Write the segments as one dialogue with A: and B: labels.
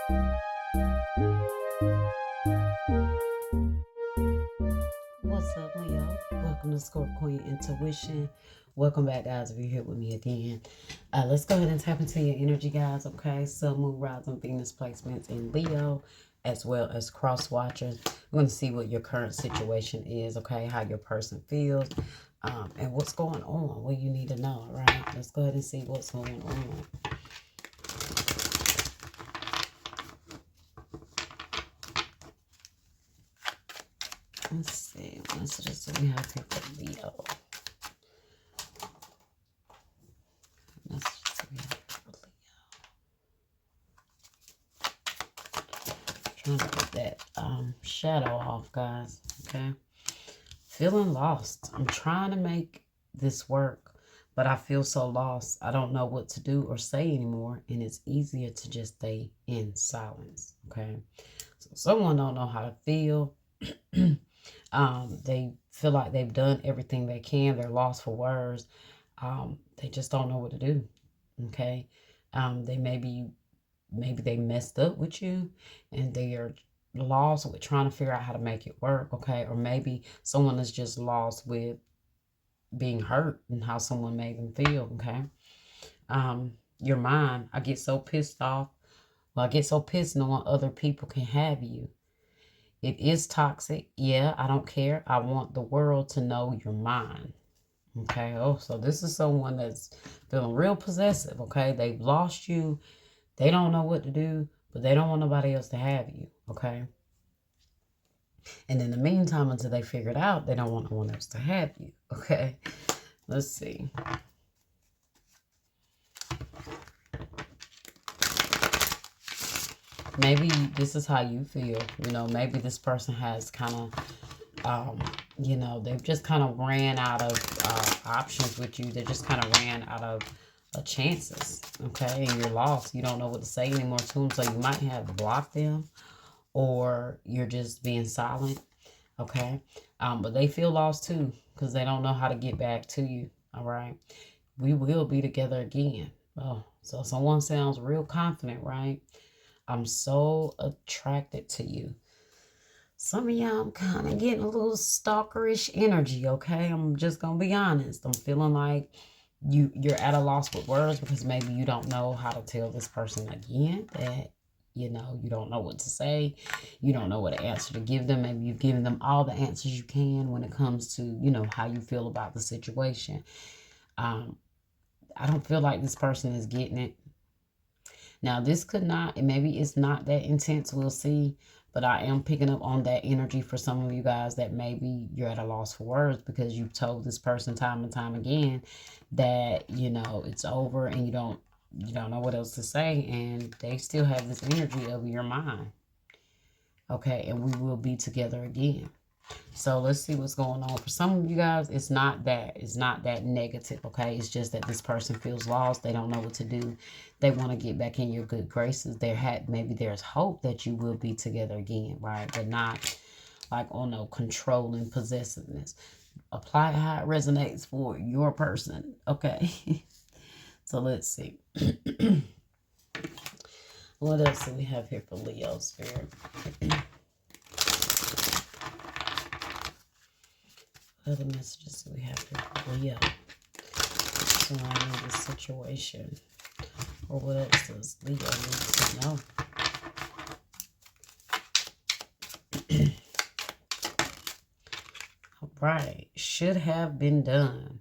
A: What's up, Leo? Welcome to Score Queen Intuition. Welcome back, guys, if you're here with me again. Let's go ahead and tap into your energy, guys, okay? Sun, Moon, Rising, Venus placements in Leo, as well as cross watchers. We're going to see what your current situation is, okay? How your person feels, and what's going on, what you need to know, all right? Let's go ahead and see what's going on. Let's see, what messages do we have here for Leo? Messages do we have here for Leo? Trying to get that shadow off, guys, okay? Feeling lost. I'm trying to make this work, but I feel so lost. I don't know what to do or say anymore, and it's easier to just stay in silence, okay? So someone don't know how to feel. They feel like they've done everything they can. They're lost for words. They just don't know what to do. Okay. They maybe they messed up with you and they are lost with trying to figure out how to make it work. Okay. Or maybe someone is just lost with being hurt and how someone made them feel. Okay. Your mind, I get so pissed off. Well, I get so pissed knowing other people can have you. It is toxic. Yeah, I don't care. I want the world to know you're mine. Okay. Oh, so this is someone that's feeling real possessive. Okay. They've lost you. They don't know what to do, but they don't want nobody else to have you. Okay. And in the meantime, until they figure it out, they don't want no one else to have you. Okay. Let's see. Maybe this is how you feel. You know, maybe this person has kind of, they've just kind of ran out of options with you. They just kind of ran out of chances. Okay. And you're lost. You don't know what to say anymore to them. So you might have blocked them or you're just being silent. Okay. But they feel lost too because they don't know how to get back to you. All right. We will be together again. Oh, so someone sounds real confident, right? I'm so attracted to you. Some of y'all, I'm kind of getting a little stalkerish energy, okay? I'm just going to be honest. I'm feeling like you're at a loss with words because maybe you don't know how to tell this person again that, you don't know what to say. You don't know what answer to give them. Maybe you've given them all the answers you can when it comes to, how you feel about the situation. I don't feel like this person is getting it. Now, this could not, and maybe it's not that intense, we'll see, but I am picking up on that energy for some of you guys that maybe you're at a loss for words because you've told this person time and time again that, it's over and you don't know what else to say, and they still have this energy of your mind. Okay, and we will be together again. So let's see what's going on. For some of you guys, it's not that negative, okay? It's just that this person feels lost. They don't know what to do. They want to get back in your good graces. Maybe there's hope that you will be together again, right? But not like on no controlling possessiveness. Apply how it resonates for your person, okay? So let's see. What else do we have here for Leo Spirit? Other messages do we have here for Leo surrounding this situation? Or what else does Leo need to know? All right. Should have been done.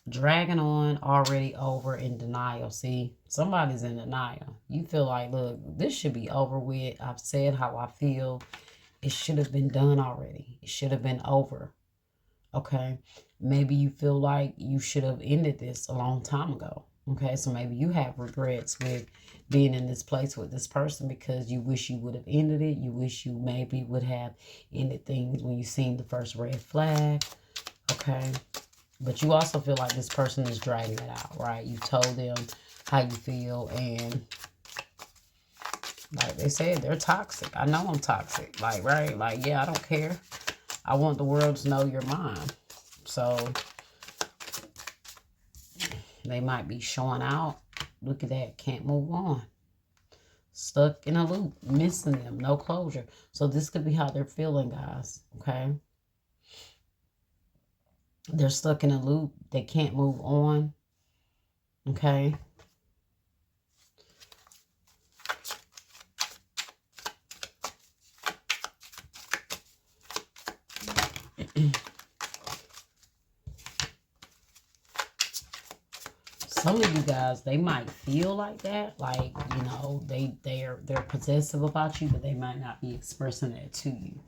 A: Dragging on, already over, in denial. See, somebody's in denial. You feel like, look, this should be over with. I've said how I feel. It should have been done already. It should have been over. Okay, maybe you feel like you should have ended this a long time ago. Okay, so maybe you have regrets with being in this place with this person because you wish you would have ended it. You wish you maybe would have ended things when you seen the first red flag. Okay, but you also feel like this person is dragging it out, right? You told them how you feel, and like they said, they're toxic. I know I'm toxic. Like, right? Like, yeah, I don't care. I want the world to know you're mine. So they might be showing out. Look at that. Can't move on. Stuck in a loop, missing them, no closure. So this could be how they're feeling, guys, okay? They're stuck in a loop. They can't move on, okay? Some of you guys, they might feel like that, like, you know, they're possessive about you, but they might not be expressing that to you.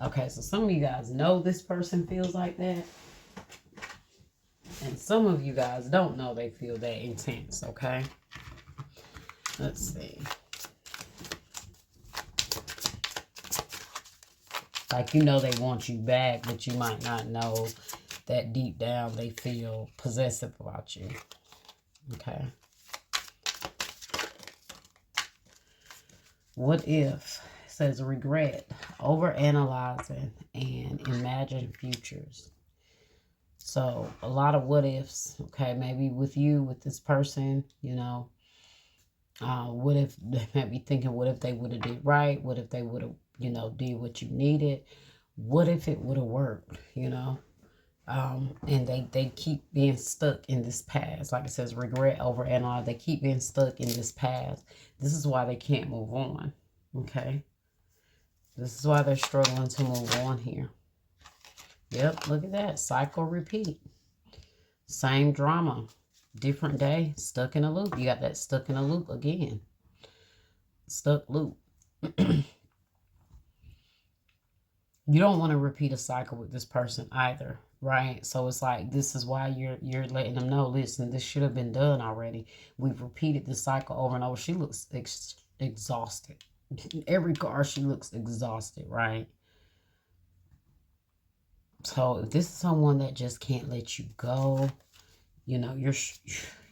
A: Okay, so some of you guys know this person feels like that, and some of you guys don't know they feel that intense. Okay, let's see. Like, you know, they want you back, but you might not know that deep down they feel possessive about you. Okay. What if? It says regret, overanalyzing, and imagine futures. So a lot of what ifs. Okay, maybe with you, with this person, you know. What if they might be thinking, what if they would have did right? What if they would have, you know, did what you needed? What if it would have worked, you know? And they keep being stuck in this past. Like it says, regret, overanalyze. They keep being stuck in this past. This is why they can't move on. Okay. This is why they're struggling to move on here. Yep, look at that. Cycle repeat. Same drama. Different day. Stuck in a loop. You got that stuck in a loop again. Stuck loop. You don't want to repeat a cycle with this person either, right? So it's like, this is why you're letting them know, listen, this should have been done already. We've repeated this cycle over and over. She looks exhausted. Every card, she looks exhausted, right? So if this is someone that just can't let you go, you know,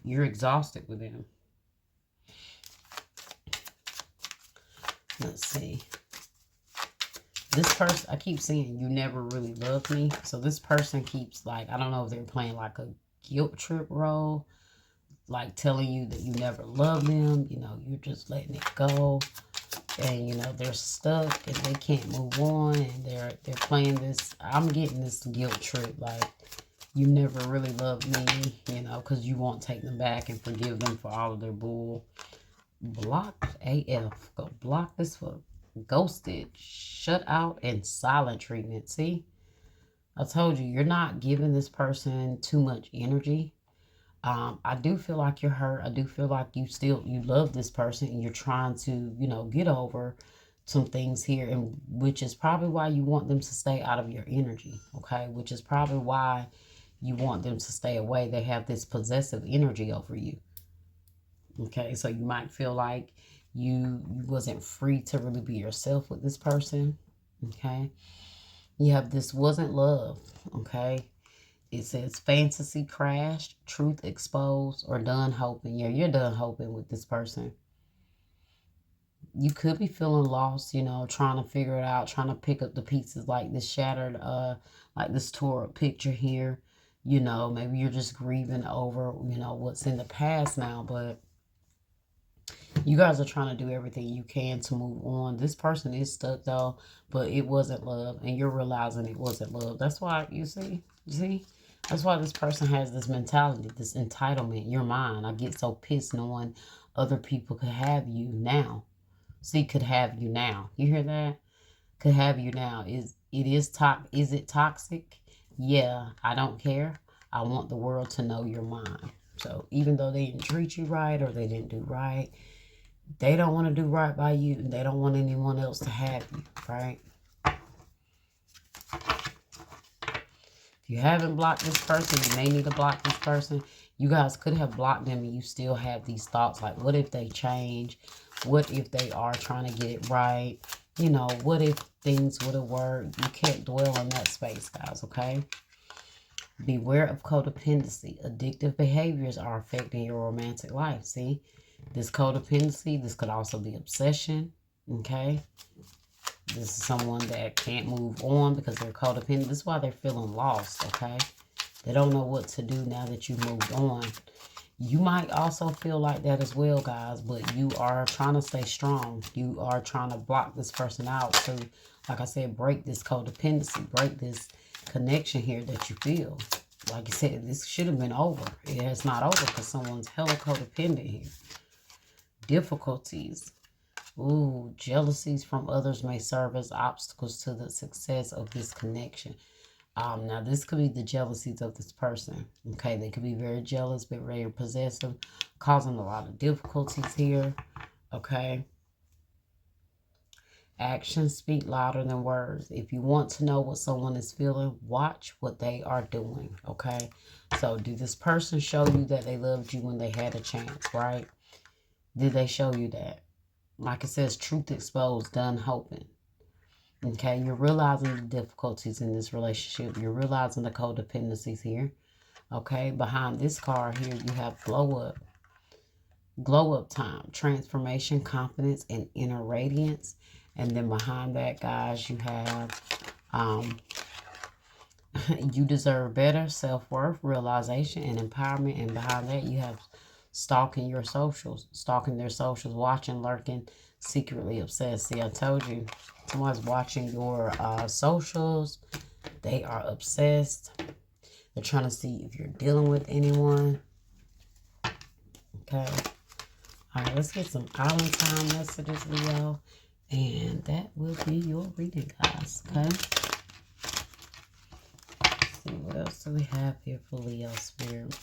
A: you're exhausted with them. Let's see. This person, I keep saying, you never really loved me. So this person keeps, like, I don't know if they're playing like a guilt trip role, like telling you that you never loved them, you know, you're just letting it go. And, you know, they're stuck and they can't move on, and they're playing this, I'm getting this guilt trip, like, you never really loved me, you know, because you won't take them back and forgive them for all of their bull. Blocked AF. Go block this for ghosted, shut out, and silent treatment. See, I told you, you're not giving this person too much energy. I do feel like you're hurt. I do feel like you love this person, and you're trying to, you know, get over some things here, and which is probably why you want them to stay out of your energy. Okay, which is probably why you want them to stay away. They have this possessive energy over you. Okay, so you might feel like you wasn't free to really be yourself with this person. Okay, you have this wasn't love. Okay, it says fantasy crashed, truth exposed, or done hoping. Yeah, you're done hoping with this person. You could be feeling lost, you know, trying to figure it out, trying to pick up the pieces, like this shattered, like this tore up picture here. You know, maybe you're just grieving over, you know, what's in the past now, but you guys are trying to do everything you can to move on. This person is stuck though, but it wasn't love, and you're realizing it wasn't love. That's why, you see, that's why this person has this mentality, this entitlement. You're mine. I get so pissed knowing other people could have you now. See, could have you now. You hear that? Could have you now. Is it toxic? Yeah, I don't care. I want the world to know you're mine. So even though they didn't treat you right, or they didn't do right, they don't want to do right by you, and they don't want anyone else to have you, right? If you haven't blocked this person, you may need to block this person. You guys could have blocked them, and you still have these thoughts like, what if they change? What if they are trying to get it right? You know, what if things would have worked? You can't dwell in that space, guys, okay? Beware of codependency. Addictive behaviors are affecting your romantic life. See, this codependency, this could also be obsession, okay? This is someone that can't move on because they're codependent. This is why they're feeling lost, okay? They don't know what to do now that you've moved on. You might also feel like that as well, guys, but you are trying to stay strong. You are trying to block this person out to, like I said, break this codependency, break this connection here that you feel. Like you said, this should have been over. It is not over because someone's hella codependent here. Difficulties. Ooh, jealousies from others may serve as obstacles to the success of this connection. Now, this could be the jealousies of this person. Okay, they could be very jealous, but very possessive, causing a lot of difficulties here. Okay. Actions speak louder than words. If you want to know what someone is feeling, watch what they are doing. Okay. So, did this person show you that they loved you when they had a chance, right? Did they show you that? Like it says, truth exposed, done hoping. Okay, you're realizing the difficulties in this relationship. You're realizing the codependencies here. Okay, behind this card here, you have glow up time, transformation, confidence, and inner radiance. And then behind that, guys, you have you deserve better, self-worth, realization, and empowerment. And behind that, you have stalking your socials, stalking their socials, watching, lurking, secretly obsessed. See, I told you, someone's watching your socials. They are obsessed. They're trying to see if you're dealing with anyone. Okay. All right, let's get some island time messages, Leo. And that will be your reading, guys. Okay. Let's see, what else do we have here for Leo Spirit?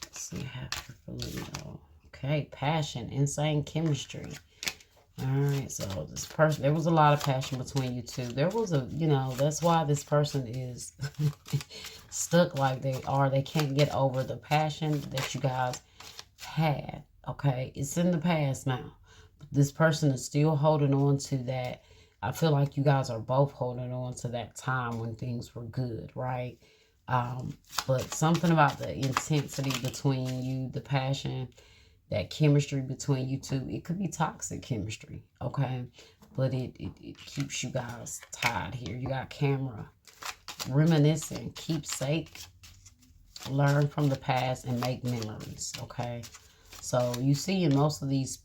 A: Let's see, have here for Leo. Okay, passion, insane chemistry. All right, so this person, there was a lot of passion between you two. There was a, that's why this person is stuck like they are. They can't get over the passion that you guys had. Okay, it's in the past now. But this person is still holding on to that. I feel like you guys are both holding on to that time when things were good, right? But something about the intensity between you, the passion, that chemistry between you two, it could be toxic chemistry, okay? But it keeps you guys tied here. You got camera, reminiscing, keepsake, learn from the past and make memories, okay? So you see in most of these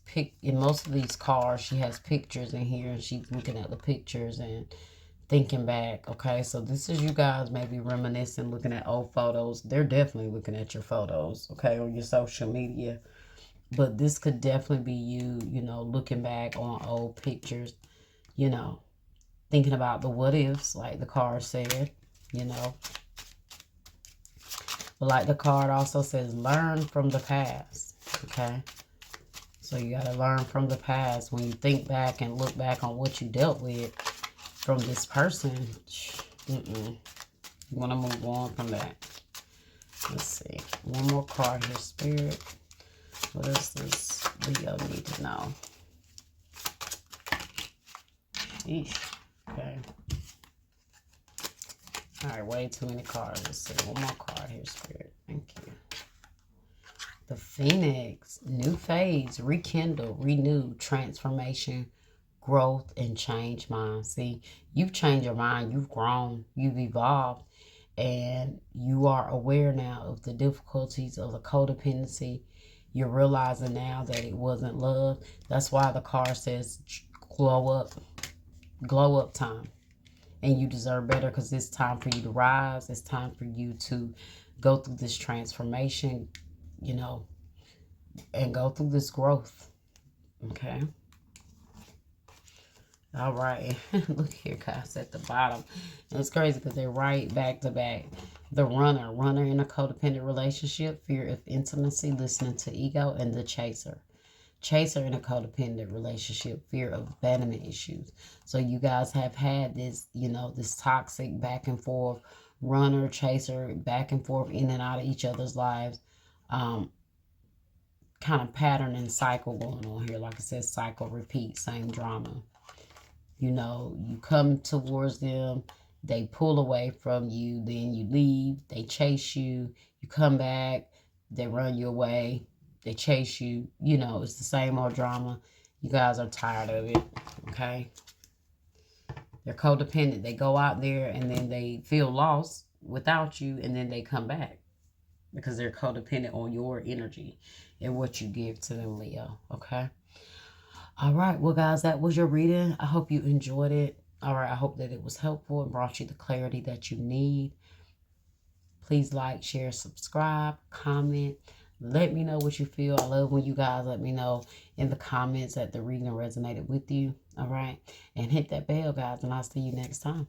A: cards, she has pictures in here and she's looking at the pictures and thinking back, okay? So this is you guys maybe reminiscing, looking at old photos. They're definitely looking at your photos, okay, on your social media. But this could definitely be you, looking back on old pictures, thinking about the what ifs, like the card said, But like the card also says, learn from the past, okay? So you got to learn from the past. When you think back and look back on what you dealt with from this person, you want to move on from that. Let's see. One more card here, Spirit. What does this Leo need to know? Sheesh. Okay. All right, way too many cards. Let's see. One more card here, Spirit. Thank you. The Phoenix. New phase. Rekindle. Renew. Transformation. Growth and change mind. See, you've changed your mind. You've grown. You've evolved. And you are aware now of the difficulties of the codependency. You're realizing now that it wasn't love. That's why the card says glow up time. And you deserve better because it's time for you to rise. It's time for you to go through this transformation, and go through this growth. Okay. All right. Look here, guys, at the bottom. And it's crazy because they're right back to back. The runner in a codependent relationship, fear of intimacy, listening to ego, and the chaser in a codependent relationship, fear of abandonment issues. So you guys have had this, this toxic back and forth, runner, chaser, back and forth, in and out of each other's lives, kind of pattern and cycle going on here. Like I said, cycle, repeat, same drama. You come towards them, they pull away from you, then you leave, they chase you, you come back, they run you away, they chase you. It's the same old drama. You guys are tired of it, okay? They're codependent. They go out there and then they feel lost without you and then they come back. because they're codependent on your energy and what you give to them, Leo. Okay. All right. Well, guys, that was your reading. I hope you enjoyed it. All right. I hope that it was helpful and brought you the clarity that you need. Please like, share, subscribe, comment. Let me know what you feel. I love when you guys let me know in the comments that the reading resonated with you. All right. And hit that bell, guys, and I'll see you next time.